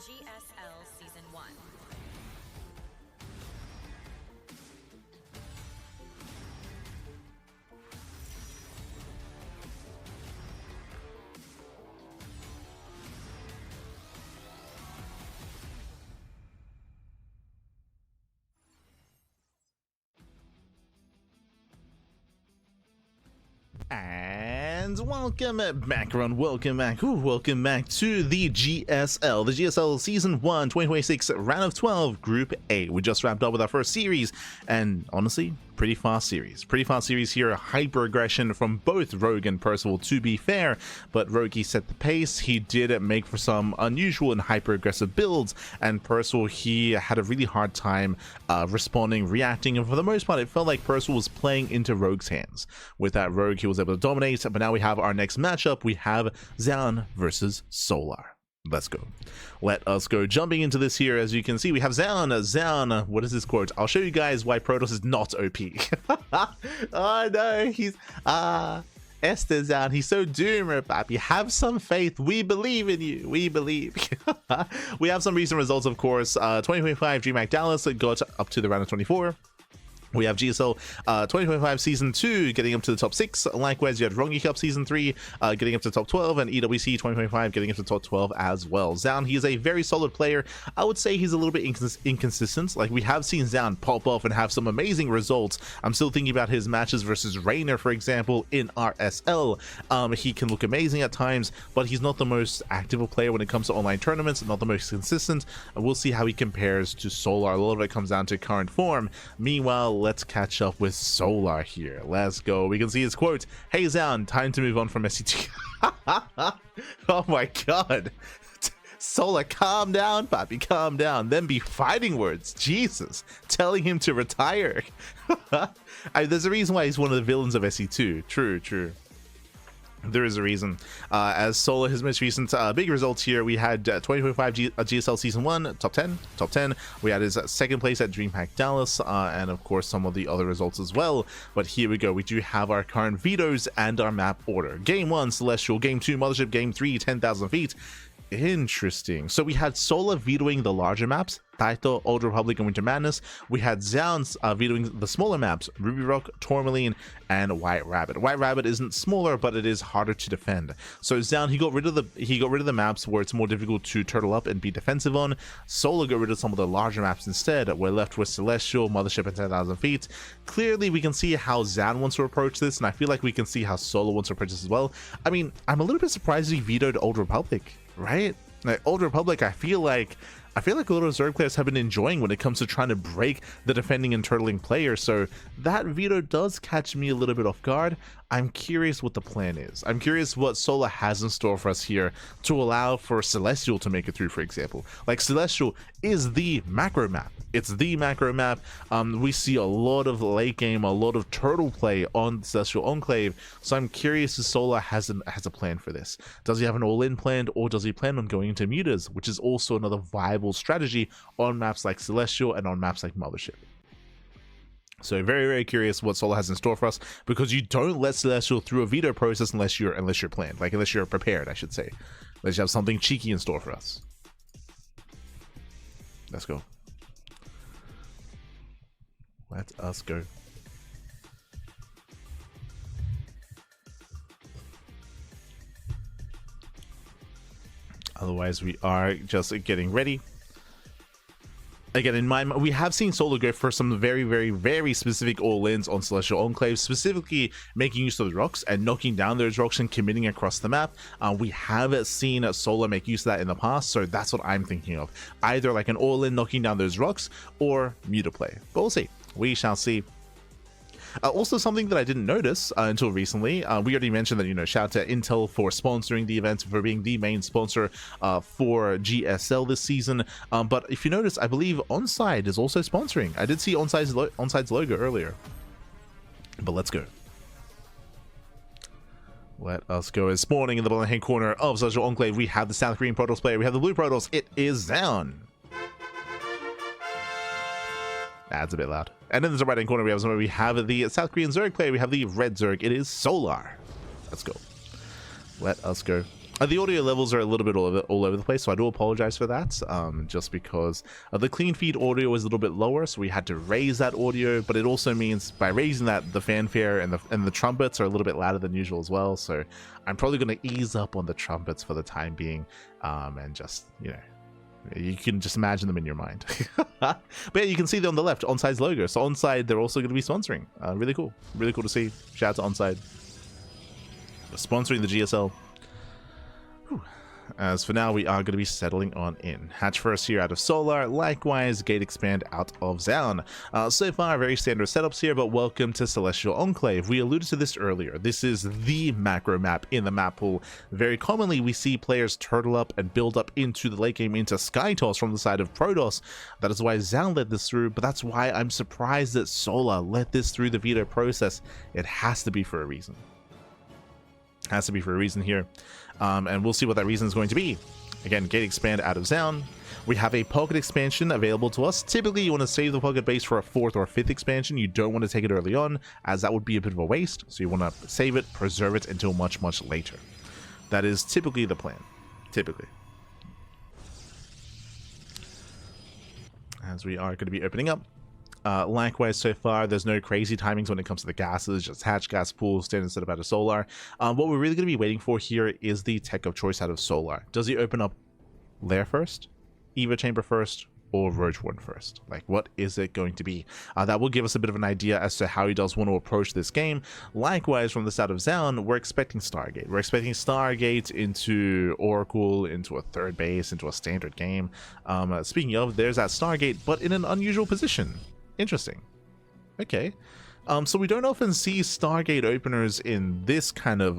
GSL Season 1. And welcome back, everyone. Welcome back. Welcome back to the GSL. The GSL Season 1 2026 Round of 12 Group A. We just wrapped up with our first series, and honestly, pretty fast series. Pretty fast series here. Hyper aggression from both Rogue and Percival, to be fair, but Rogue, he set the pace. He did make for some unusual and hyper aggressive builds, and Percival, he had a really hard time responding, reacting, and for the most part, it felt like Percival was playing into Rogue's hands. With that, Rogue, he was able to dominate, but now we have our next matchup. We have Zoun versus Solar. Let's go. Let us go. Jumping into this here, as you can see, we have Zoun. Zoun, what is this quote? I'll show you guys why Protoss is not OP. Oh no, he's Esther Zoun, he's so doomed, papi. Have some faith. We believe in you. We believe. We have some recent results, of course. 2025 DreamHack Dallas got up to the round of 24. We have GSL 2025 Season 2 getting up to the top 6. Likewise, you had Rongi Cup Season 3 getting up to the top 12, and EWC 2025 getting up to the top 12 as well. Zoun, he is a very solid player. I would say he's a little bit inconsistent. Like, we have seen Zoun pop off and have some amazing results. I'm still thinking about his matches versus Rainer, for example, in RSL. He can look amazing at times, but he's not the most active player when it comes to online tournaments, not the most consistent. We'll see how he compares to Solar. A lot of it comes down to current form. Meanwhile, let's catch up with Solar here. Let's go. We can see his quote. Hey Zoun, time to move on from SC2. Oh my god. Solar, calm down, papi, calm down. Then be fighting words. Jesus. Telling him to retire. There's a reason why he's one of the villains of SC2. True, true. There is a reason. As Solar, his most recent big results here, we had 2025 GSL Season 1, top 10. We had his second place at DreamHack Dallas, and of course some of the other results as well. But here we go. We do have our current vetoes and our map order. Game 1, Celestial. Game 2, Mothership. Game 3, 10,000 feet. Interesting. So we had Solar vetoing the larger maps, Taito, Old Republic, and Winter Madness. We had Zoun's vetoing the smaller maps, Ruby Rock, Tourmaline, and White Rabbit. White Rabbit isn't smaller, but it is harder to defend. So Zoun, he got rid of the maps where it's more difficult to turtle up and be defensive on. Solar got rid of some of the larger maps instead. We're left with Celestial, Mothership, and 10,000 feet. Clearly, we can see how Zoun wants to approach this, and I feel like we can see how Solar wants to approach this as well. I mean, I'm a little bit surprised he vetoed Old Republic. Right? Like Old Republic, I feel like a lot of Zerg players have been enjoying when it comes to trying to break the defending and turtling player, so that veto does catch me a little bit off guard. I'm curious what the plan is. I'm curious what Solar has in store for us here to allow for Celestial to make it through, for example. Like, Celestial is the macro map. It's the macro map. We see a lot of late game, a lot of turtle play on Celestial Enclave, so I'm curious if Solar has a plan for this. Does he have an all-in planned, or does he plan on going into mutas, which is also another viable strategy on maps like Celestial and on maps like Mothership. So very, very curious what Solar has in store for us, because you don't let Celestial through a veto process unless you're planned, like unless you're prepared, I should say. Unless you have something cheeky in store for us. Let's go. Let us go. Otherwise, we are just getting ready. Again, in my mind, we have seen Solar go for some very, very, very specific all-ins on Celestial Enclave, specifically making use of the rocks and knocking down those rocks and committing across the map. We have seen Solar make use of that in the past, so that's what I'm thinking of. Either like an all-in knocking down those rocks, or muta play. But we'll see. We shall see. Also, something that I didn't notice until recently, we already mentioned that, you know, shout out to Intel for sponsoring the event, for being the main sponsor for GSL this season. But if you notice, I believe Onside is also sponsoring. I did see Onside's logo earlier. But let's go. Let us go. As spawning in the bottom hand corner of Celestial Enclave, we have the South Korean Protoss player. We have the blue Protoss. It is Zoun. That's a bit loud. And in the right hand corner, we have the South Korean Zerg player. We have the red Zerg. It is Solar. Let's go. Let us go. The audio levels are a little bit all over the place, so I do apologize for that, just because the clean feed audio is a little bit lower, so we had to raise that audio, but it also means by raising that, the fanfare and the trumpets are a little bit louder than usual as well, so I'm probably going to ease up on the trumpets for the time being, and just, you know, you can just imagine them in your mind. But yeah, you can see them on the left, Onside's logo, so Onside, they're also going to be sponsoring. Really cool to see. Shout out to Onside sponsoring the GSL. As for now, we are going to be settling on in. Hatch first here out of Solar, likewise Gate Expand out of Zoun. So far, very standard setups here, but welcome to Celestial Enclave. We alluded to this earlier. This is the macro map in the map pool. Very commonly, we see players turtle up and build up into the late game into Skytoss from the side of Protoss. That is why Zoun led this through, but that's why I'm surprised that Solar let this through the veto process. It has to be for a reason. Has to be for a reason here. And we'll see what that reason is going to be. Again, Gate Expand out of Zoun. We have a pocket expansion available to us. Typically, you want to save the pocket base for a 4th or 5th expansion. You don't want to take it early on, as that would be a bit of a waste. So you want to save it, preserve it until much, much later. That is typically the plan. Typically. As we are going to be opening up. Likewise, so far, there's no crazy timings when it comes to the gases, just hatch, gas pool, standard setup out of Solar. What we're really going to be waiting for here is the tech of choice out of Solar. Does he open up Lair first, Eva Chamber first, or Roach One first? Like, what is it going to be? That will give us a bit of an idea as to how he does want to approach this game. Likewise, from the side of Zoun, we're expecting Stargate. We're expecting Stargate into Oracle, into a third base, into a standard game. Speaking of, there's that Stargate, but in an unusual position. Interesting. Okay. So we don't often see Stargate openers in this kind of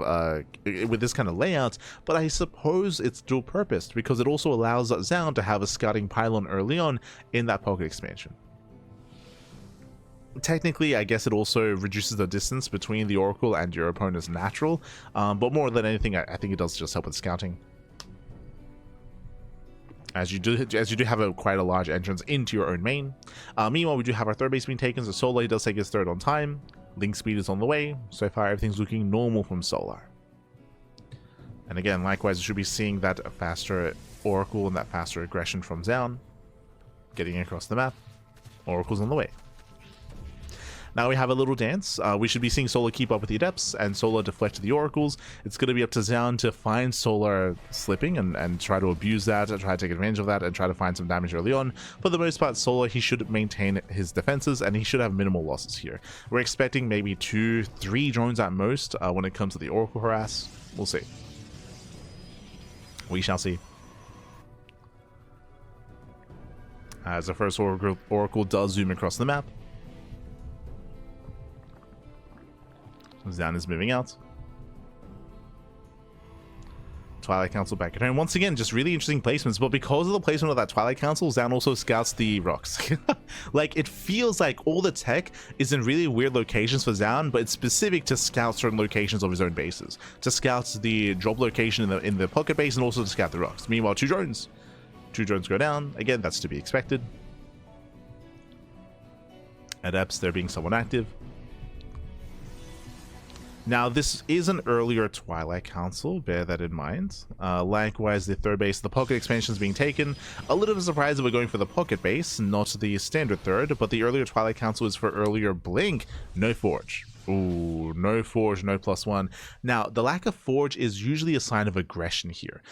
with this kind of layout, but I suppose it's dual purposed because it also allows Zoun to have a scouting pylon early on in that pocket expansion. Technically, I guess it also reduces the distance between the Oracle and your opponent's natural, but more than anything, I think it does just help with scouting. As you do have quite a large entrance into your own main. Meanwhile, we do have our third base being taken, so Solar does take his third on time. Link speed is on the way. So far, everything's looking normal from Solar. And again, likewise, you should be seeing that faster Oracle and that faster aggression from Zoun. Getting across the map. Oracle's on the way. Now we have a little dance. We should be seeing Solar keep up with the Adepts and Solar deflect the Oracles. It's going to be up to Zoun to find Solar slipping and try to abuse that, and try to take advantage of that, and try to find some damage early on. For the most part, Solar, he should maintain his defenses, and he should have minimal losses here. We're expecting maybe 2-3 drones at most when it comes to the Oracle harass. We'll see. We shall see. As the first Oracle does zoom across the map. Zoun is moving out. Twilight Council back at home. Once again, just really interesting placements, but because of the placement of that Twilight Council, Zoun also scouts the rocks. Like, it feels like all the tech is in really weird locations for Zoun, but it's specific to scout certain locations of his own bases. To scout the drop location in the pocket base, and also to scout the rocks. Meanwhile, 2 drones. 2 drones go down. Again, that's to be expected. Adepts, they're being somewhat active. Now, this is an earlier Twilight Council, bear that in mind. Likewise, the third base, the pocket expansion is being taken. A little bit surprised that we're going for the pocket base, not the standard third, but the earlier Twilight Council is for earlier Blink. No Forge. Ooh, no Forge, no +1. Now, the lack of Forge is usually a sign of aggression here.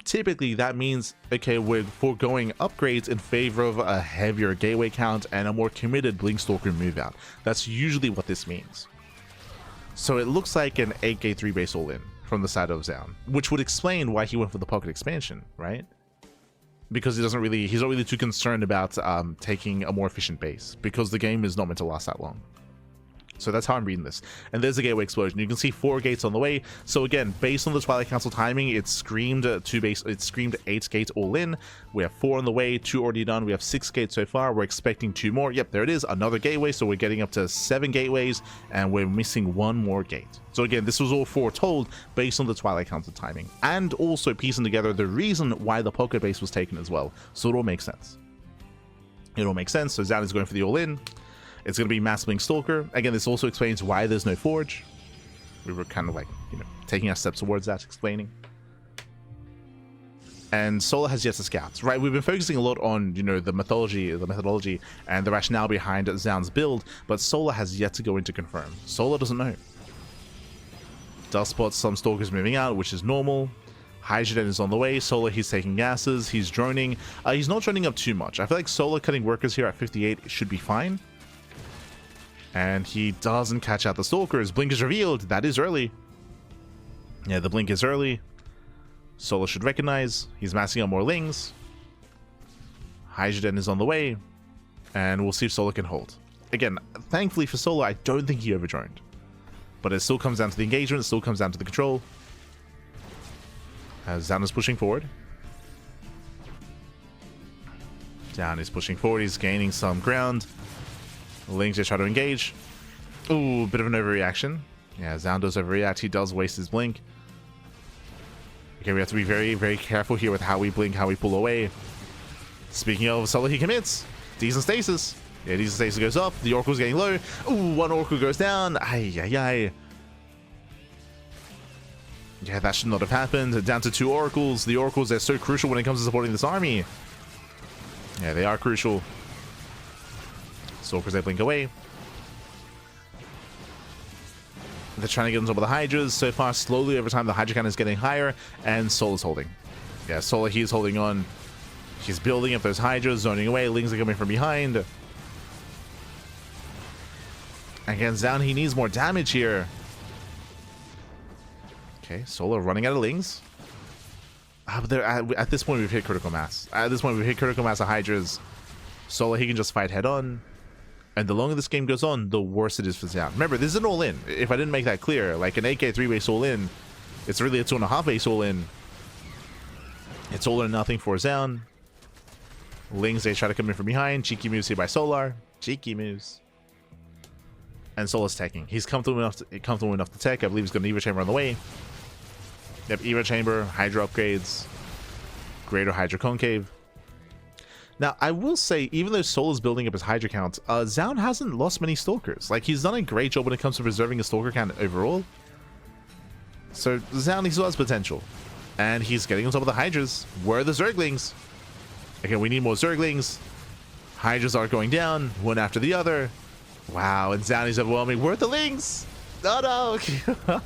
Typically, that means, okay, we're foregoing upgrades in favor of a heavier gateway count and a more committed Blink Stalker move out. That's usually what this means. So it looks like an 8K 3 base all-in from the side of Zoun, which would explain why he went for the pocket expansion, right? Because he's not really too concerned about taking a more efficient base, because the game is not meant to last that long. So that's how I'm reading this. And there's the gateway explosion. You can see 4 gates on the way. So again, based on the Twilight Council timing, it screamed 8 gates all in. We have 4 on the way, 2 already done. We have 6 gates so far. We're expecting 2 more. Yep, there it is, another gateway. So we're getting up to 7 gateways, and we're missing 1 more gate. So again, this was all foretold based on the Twilight Council timing, and also piecing together the reason why the pocket base was taken as well. So it all makes sense. It all makes sense. So Zoun is going for the all-in. It's going to be Mass Blink Stalker. Again, this also explains why there's no Forge. We were kind of like, you know, taking our steps towards that, explaining. and Solar has yet to scout, right? We've been focusing a lot on, you know, the methodology and the rationale behind Zoun's build, but Solar has yet to go in to confirm. Solar doesn't know. Does spot some Stalkers moving out, which is normal. Hydrogen is on the way. Solar, he's taking gases. He's droning. He's not droning up too much. I feel like Solar cutting workers here at 58 should be fine. And he doesn't catch out the Stalkers. Blink is revealed. That is early. Yeah, the blink is early. Solar should recognize. He's massing up more Lings. Hydrogen is on the way. And we'll see if Solar can hold. Again, thankfully for Solar, I don't think he overdroned. But it still comes down to the engagement. It still comes down to the control. As Zoun is pushing forward. Zoun is pushing forward. He's gaining some ground. Lings just try to engage. Ooh, bit of an overreaction. Yeah, Zoun does overreact. He does waste his blink. Okay, we have to be very, very careful here with how we blink, how we pull away. Speaking of Solar, he commits. Decent stasis. Yeah, decent stasis goes up. The Oracle's getting low. Ooh, one Oracle goes down. Ay, ay, ay. Yeah, that should not have happened. Down to 2 Oracles. The Oracles, they're so crucial when it comes to supporting this army. Yeah, they are crucial. Stalkers, they blink away. They're trying to get on top of the Hydras. So far, slowly over time, the Hydra count is getting higher, and Solar's holding. Yeah, Solar, he's holding on. He's building up those Hydras, zoning away. Lings are coming from behind. Again, Zoun, he needs more damage here. Okay, Solar running out of Lings. But at this point, we've hit critical mass. At this point, we've hit critical mass of Hydras. Solar, he can just fight head on. And the longer this game goes on, the worse it is for Zoun. Remember, this is an all-in. If I didn't make that clear, like an AK 3-base all-in, it's really a 2.5-base all-in. It's all or nothing for Zoun. Lings, they try to come in from behind. Cheeky moves here by Solar. Cheeky moves. And Solar's teching. He's comfortable enough to tech. I believe he's got an Evo Chamber on the way. Yep, Evo Chamber, Hydra upgrades, Greater Hydra Concave. Now, I will say, even though Solar's building up his Hydra count, Zoun hasn't lost many Stalkers. Like, he's done a great job when it comes to preserving a Stalker count overall. So, Zoun, he still has potential. And he's getting on top of the Hydras. Where are the Zerglings? Again, we need more Zerglings. Hydras are going down, one after the other. Wow, and Zoun is overwhelming. Where are the Lings? Oh, no.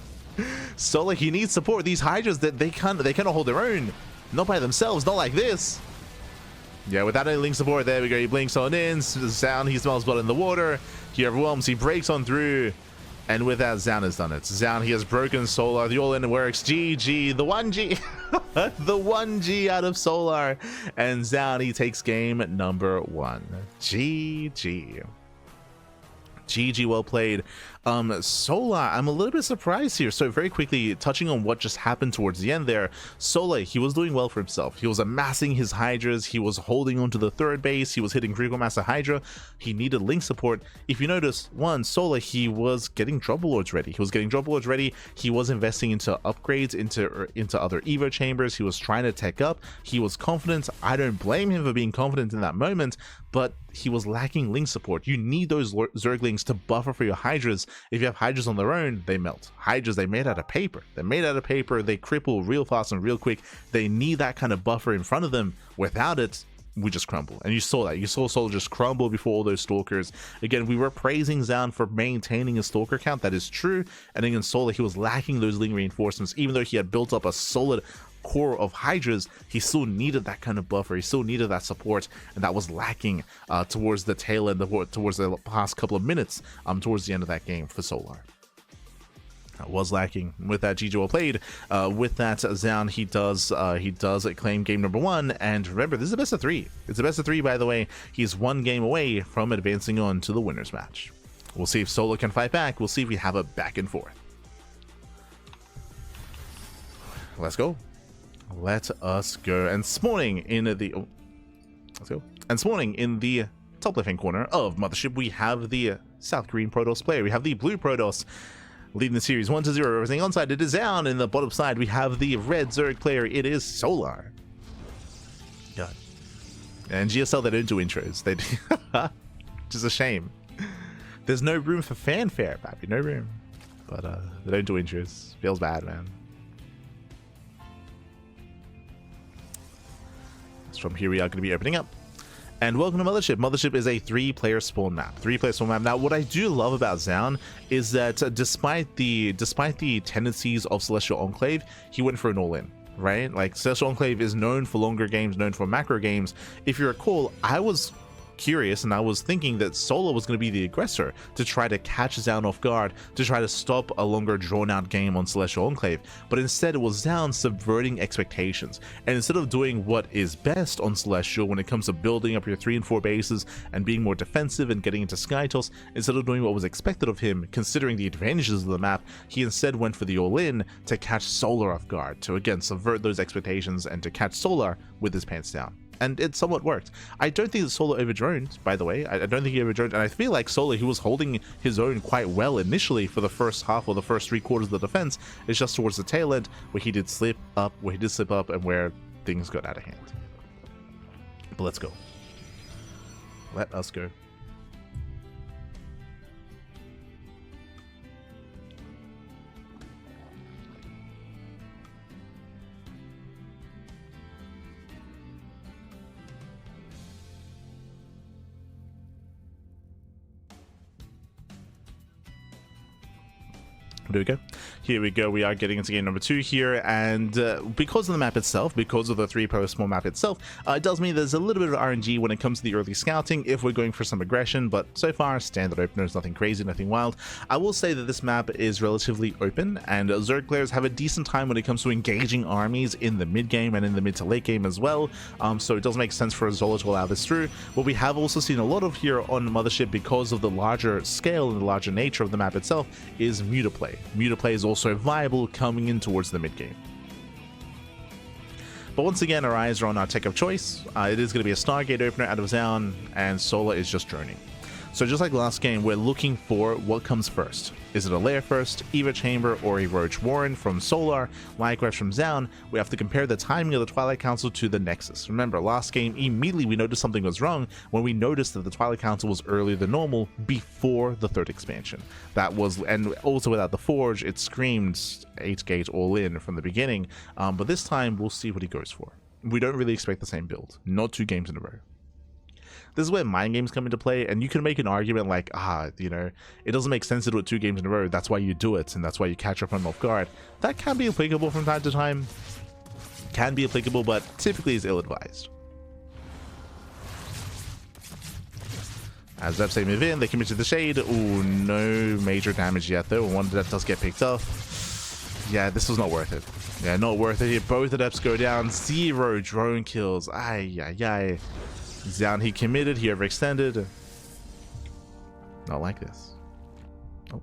Solar, he needs support. These Hydras, that they cannot hold their own. Not by themselves, not like this. Yeah, without any Link support, there we go. He blinks on in. Zoun, he smells blood in the water. He overwhelms, he breaks on through. And with that, Zoun has done it. Zoun, he has broken Solar. The all-in works. GG, the 1G. The 1G out of Solar. And Zoun, he takes game number 1. GG. GG, well played. Solar, I'm a little bit surprised here. So very quickly, touching on what just happened towards the end there, Solar, he was doing well for himself. He was amassing his Hydras. He was holding on to the 3rd base. He was hitting critical mass of Hydra. He needed Link support. If you notice, Solar, he was getting Trouble Lords ready. He was investing into upgrades, into other Evo chambers. He was trying to tech up. He was confident. I don't blame him for being confident in that moment, but he was lacking Link support. You need those Zerglings to buffer for your Hydras. If you have Hydras on their own, they melt. Hydras, they're made out of paper. They cripple real fast and real quick. They need that kind of buffer in front of them. Without it, we just crumble. And you saw that. You saw Solar just crumble before all those Stalkers. Again, we were praising Zoun for maintaining a Stalker count. That is true. And again, Solar, he was lacking those Ling reinforcements. Even though he had built up a solid core of Hydras, he still needed that kind of buffer. He still needed that support, and that was lacking towards the tail end, towards the past couple of minutes, towards the end of that game for Solar. That was lacking. With that, GG, well played. With that, Zoun, he does claim game number 1, and remember, this is a best of 3. It's a best of 3, by the way. He's 1 game away from advancing on to the winners match. We'll see if Solar can fight back. We'll see if we have a back and forth. Let's go. Let us go. And spawning in the top left hand corner of Mothership, we have the South Korean Protoss player. We have the blue Protoss leading the series 1-0. Representing onside, it is Zoun. In the bottom side, we have the red Zerg player. It is Solar. God. And GSL, they don't do intros. They do. Which is a shame. There's no room for fanfare, Pappy. No room. But they don't do intros. Feels bad, man. from here we are going to be opening up. And welcome to Mothership. Mothership is a 3-player spawn map. 3-player spawn map. Now, what I do love about Zoun is that despite the tendencies of Celestial Enclave, he went for an all-in, right? Like, Celestial Enclave is known for longer games, known for macro games. If you recall, I was curious and I was thinking that Solar was going to be the aggressor to try to catch Zoun off guard, to try to stop a longer drawn out game on Celestial Enclave, but instead it was Zoun subverting expectations, and instead of doing what is best on Celestial when it comes to building up your 3 and 4 bases and being more defensive and getting into sky toss, instead of doing what was expected of him considering the advantages of the map, he instead went for the all-in to catch Solar off guard, to again subvert those expectations and to catch Solar with his pants down. And it somewhat worked. I don't think that Solar overdroned, by the way. I don't think he overdroned, and I feel like Solar, he was holding his own quite well initially for the first half or the first 3/4 of the defense. It's just towards the tail end where he did slip up, and where things got out of hand. But let's go. Let us go. There we go. Here we go. We are getting into game number 2 here, and because of the map itself, because of the 3-player small map itself, it does mean there's a little bit of RNG when it comes to the early scouting if we're going for some aggression, but so far, standard openers, nothing crazy, nothing wild. I will say that this map is relatively open, and Zerg players have a decent time when it comes to engaging armies in the mid game and in the mid to late game as well, so it does make sense for Zola to allow this through. What we have also seen a lot of here on Mothership, because of the larger scale and the larger nature of the map itself, is Mutaplay. Mutaplay is also viable coming in towards the mid game. But once again, our eyes are on our tech of choice. It is going to be a Stargate opener out of Zoun, and Solar is just droning. So just like last game, we're looking for what comes first. Is it a Lair first, Eva Chamber, or a Roach Warren from Solar? Likewise from Zoun, we have to compare the timing of the Twilight Council to the Nexus. Remember, last game, immediately we noticed something was wrong when we noticed that the Twilight Council was earlier than normal before the 3rd expansion. That was, and also without the Forge, it screamed 8 gate all in from the beginning, but this time we'll see what he goes for. We don't really expect the same build, not 2 games in a row. This is where mind games come into play, and you can make an argument like, you know, it doesn't make sense to do it 2 games in a row, that's why you do it, and that's why you catch your opponent off guard. That can be applicable from time to time, can be applicable, but typically is ill-advised. As ZvP move in, they commit to the Shade. Ooh, no major damage yet though, one that does get picked up. Yeah, this was not worth it. Yeah, not worth it here. Both adepts go down, 0 drone kills. Ay. Zoun, he committed, he overextended. Not like this. Oh.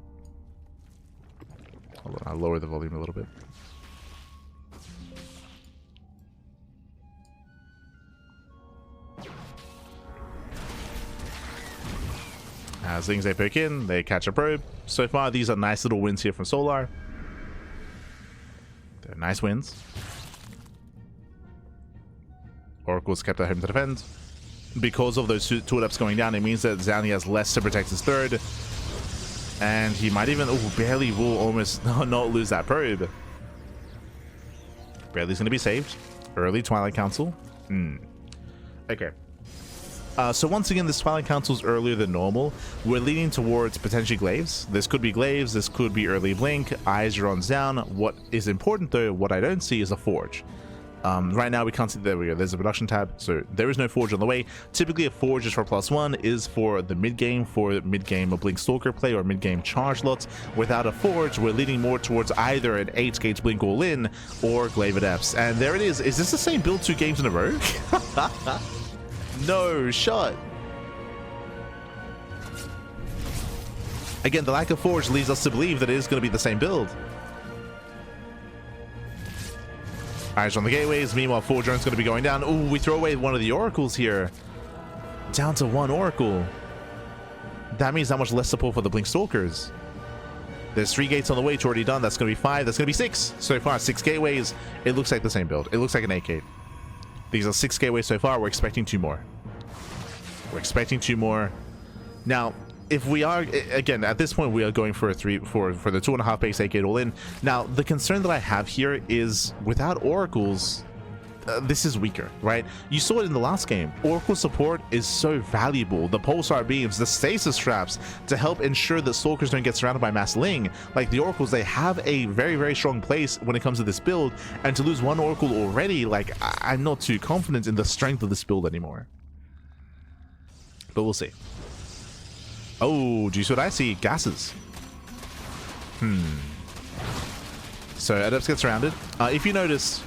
Hold on, I'll lower the volume a little bit. As things they poke in, they catch a probe. So far, these are nice little wins here from Solar. They're nice wins. Oracle's kept at home to defend. Because of those 2 adepts going down, it means that Zoun has less to protect his 3rd. And he might even, barely will almost not lose that probe. Barely's going to be saved. Early Twilight Council. Okay. So once again, this Twilight Council is earlier than normal. We're leaning towards potentially Glaives. This could be Glaives, this could be early Blink. Eyes are on Zoun. What is important though, what I don't see is a Forge. Right now we can't see, there we go, there's a production tab, so there is no Forge on the way. Typically a Forge is for +1, is for the mid-game, a Blink Stalker play or mid-game charge lots. Without a Forge, we're leaning more towards either an 8-gate Blink all-in or Glaive Adepts. And there it is. Is this the same build 2 games in a row? No shot. Again, the lack of Forge leads us to believe that it is going to be the same build. Eyes on the gateways. Meanwhile, 4 drones going to be going down. Ooh, we throw away one of the oracles here. Down to 1 oracle. That means how much less support for the Blink Stalkers. There's 3 gates on the way. It's already done. That's going to be 5. That's going to be 6. So far, 6 gateways. It looks like the same build. It looks like an 8 gate. These are 6 gateways so far. We're expecting 2 more. We're expecting 2 more. Now, if we are, again, at this point, we are going for a 3 for the 2.5 base 8 gate all in. Now, the concern that I have here is without oracles, this is weaker, right? You saw it in the last game. Oracle support is so valuable. The pulsar beams, the stasis traps to help ensure that stalkers don't get surrounded by mass ling. Like the oracles, they have a very, very strong place when it comes to this build, and to lose one oracle already, like I'm not too confident in the strength of this build anymore. But we'll see. Oh, do you see what I see? Gases. So Adepts get surrounded. If you notice,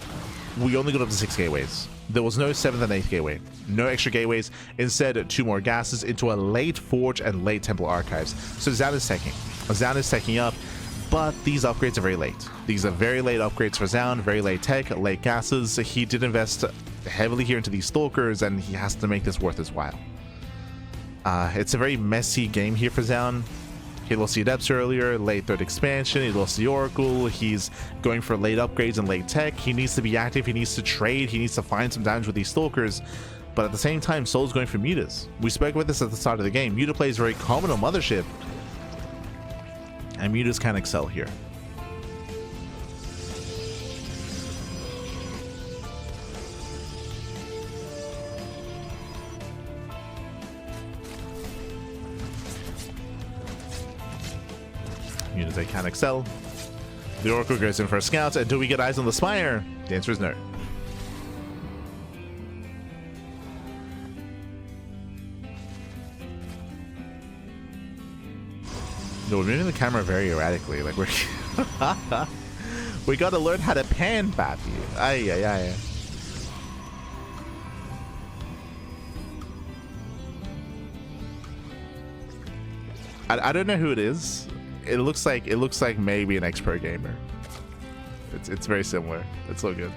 we only got up to 6 gateways. There was no 7th and 8th gateway. No extra gateways. Instead, 2 more gases into a late Forge and late Temple Archives. So Zoun is taking. Zoun is taking up, but these upgrades are very late. These are very late upgrades for Zoun, very late tech, late gases. He did invest heavily here into these Stalkers, and he has to make this worth his while. It's a very messy game here for Zoun. He lost the Adepts earlier, late 3rd expansion, he lost the Oracle, he's going for late upgrades and late tech. He needs to be active, he needs to trade, he needs to find some damage with these Stalkers. But at the same time, Soul's going for Mutas. We spoke about this at the start of the game. Muta play is very common on Mothership, and Mutas can excel here. They can excel. The Oracle goes in for a scout, and do we get eyes on the Spire? The answer is no. No, we're moving the camera very erratically. Like we're we gotta learn how to pan, papi. Ay ay ay. I don't know who it is. It looks like maybe an ex-pro gamer. It's very similar. It's so good.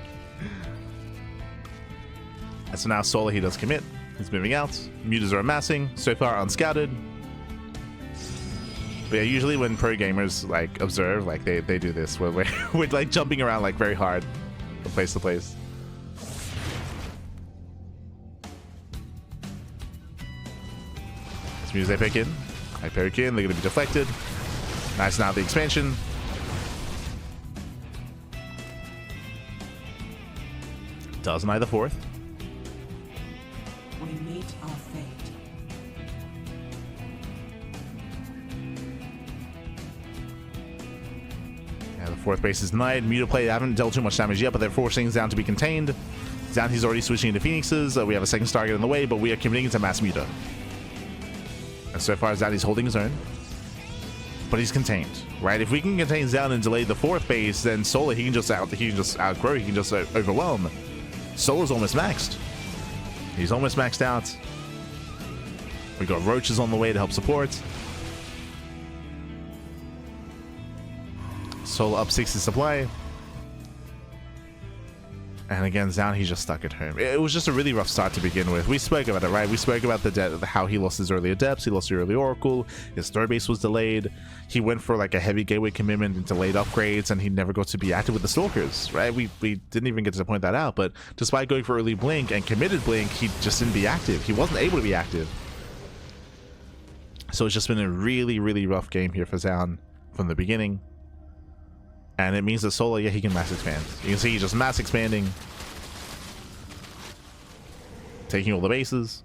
And so now Solar, he does commit. He's moving out. Mutas are amassing. So far unscouted. But yeah, usually when pro gamers like observe, like they do this where we're like jumping around like very hard from place to place. As soon as they pick in, they're gonna be deflected. Nice, now the expansion. Does deny the 4th. We meet our fate. Yeah, the 4th base is denied. Muta play haven't dealt too much damage yet, but they're forcing Zoun to be contained. Zoun, he's already switching into Phoenixes. We have a 2nd target in the way, but we are committing into mass Muta. And so far, Zoun is holding his own. But he's contained, right? If we can contain Zoun and delay the 4th base, then Solar he can just outgrow, he can just overwhelm. Solar's almost maxed. He's almost maxed out. We got Roaches on the way to help support. Solar up 60 supply. And again, Zoun, he's just stuck at home. It was just a really rough start to begin with. We spoke about it, right? We spoke about how he lost his early Adepts, he lost the early Oracle, his 3rd base was delayed. He went for like a heavy gateway commitment and delayed upgrades, and he never got to be active with the Stalkers, right? We didn't even get to point that out, but despite going for early Blink and committed Blink, he just didn't be active. He wasn't able to be active. So it's just been a really, really rough game here for Zoun from the beginning. And it means that Solar, yeah, he can mass expand. You can see he's just mass expanding. Taking all the bases.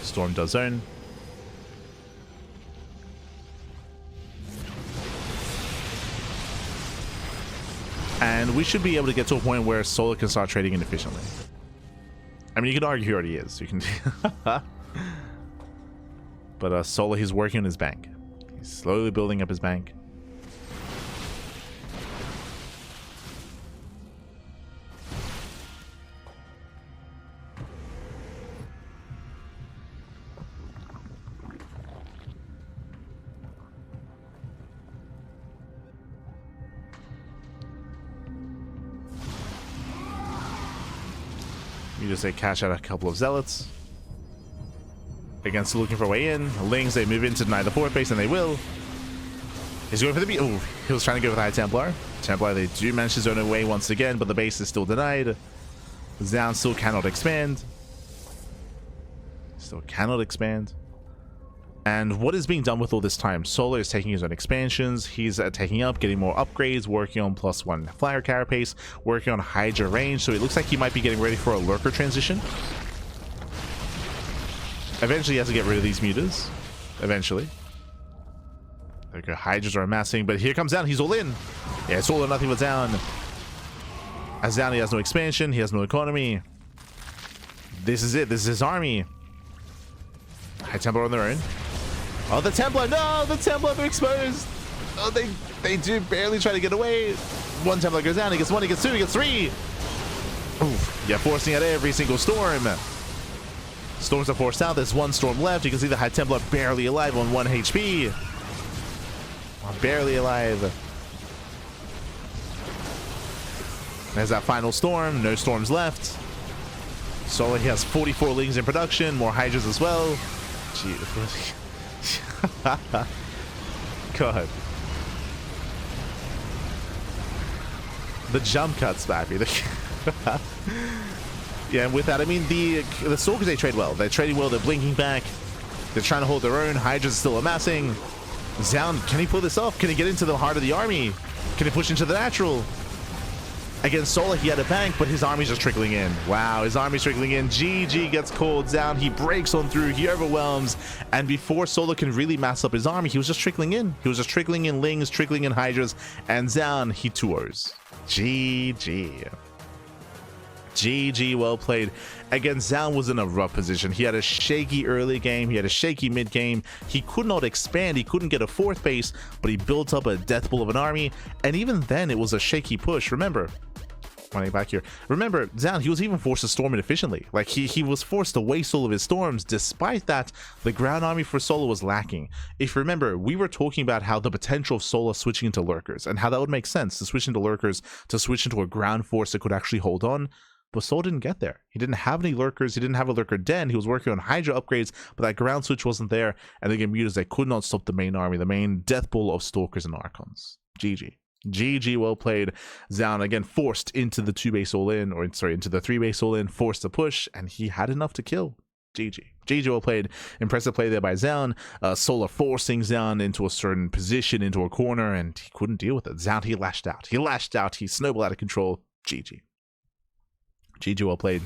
Storm does zone. And we should be able to get to a point where Solar can start trading inefficiently. I mean, you can argue he already is. You can, but Solar, he's working on his bank. He's slowly building up his bank. You just say cash out a couple of Zealots. Against looking for a way in. Lings, they move in to deny the 4th base, and they will. He's going for the beat. Oh, he was trying to go with High Templar. Templar, they do manage to zone away once again, but the base is still denied. Zoun still cannot expand. Still cannot expand. And what is being done with all this time? Solar is taking his own expansions. He's taking up, getting more upgrades, working on +1 flyer carapace, working on Hydra range. So it looks like he might be getting ready for a lurker transition. Eventually, he has to get rid of these mutas. Eventually. There we go. Hydras are amassing, but here comes Zoun. He's all in. Yeah, it's all or nothing with Zoun. As Zoun, he has no expansion. He has no economy. This is it. This is his army. High Templar on their own. Oh, the Templar! No, the Templar, they're exposed. Oh, they do barely try to get away. One Templar goes down. He gets one. He gets two. He gets three. Oof. Yeah, forcing out every single storm. Storms are forced out. There's one storm left. You can see the High Templar barely alive on 1 HP. Barely alive. There's that final storm. No storms left. Solar, he has 44 Lings in production. More Hydras as well. Gee. God. The jump cuts, baby. Yeah, and with that, I mean, the Stalkers, they trade well. They're trading well. They're blinking back. They're trying to hold their own. Hydras are still amassing. Zoun, can he pull this off? Can he get into the heart of the army? Can he push into the natural? Against Solar, he had a bank, but his army's just trickling in. Wow, his army's trickling in. GG gets called down. He breaks on through. He overwhelms. And before Solar can really mass up his army, he was just trickling in. He was just trickling in Lings, trickling in Hydras. And Zoun, he 2-0s. GG. GG, well played. Again, Zoun was in a rough position. He had a shaky early game. He had a shaky mid game. He could not expand. He couldn't get a 4th base, but he built up a death bull of an army. And even then, it was a shaky push. Remember, running back here. Remember, Zoun, he was even forced to storm it efficiently. Like, he was forced to waste all of his storms. Despite that, the ground army for Solar was lacking. If you remember, we were talking about how the potential of Solar switching into lurkers and how that would make sense to switch into lurkers, to switch into a ground force that could actually hold on. But Soul didn't get there. He didn't have any lurkers. He didn't have a lurker den. He was working on Hydra upgrades, but that ground switch wasn't there. And the mutas, they could not stop the main army, the main death bull of Stalkers and Archons. GG. GG, well played. Zoun, again, forced into the 2-base all-in, or sorry, into the 3-base all-in, forced to push, and he had enough to kill. GG. GG, well played. Impressive play there by Zoun. Solar forcing Zoun into a certain position, into a corner, and he couldn't deal with it. Zoun, he lashed out. He lashed out. He snowballed out of control. GG. GG, well played.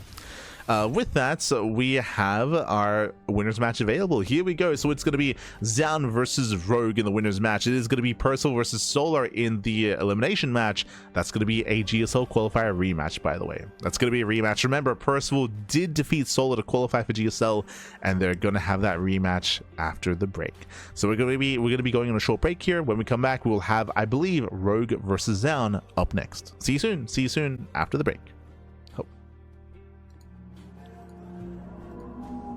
With that, so we have our winners match available. Here we go. So it's going to be Zoun versus Rogue in the winners match. It is going to be Percival versus Solar in the elimination match. That's going to be a GSL qualifier rematch, by the way. That's going to be a rematch. Remember, Percival did defeat Solar to qualify for GSL, and they're going to have that rematch after the break. So we're going to be going on a short break here. When we come back, we'll have, I believe, Rogue versus Zoun up next. See you soon. See you soon after the break.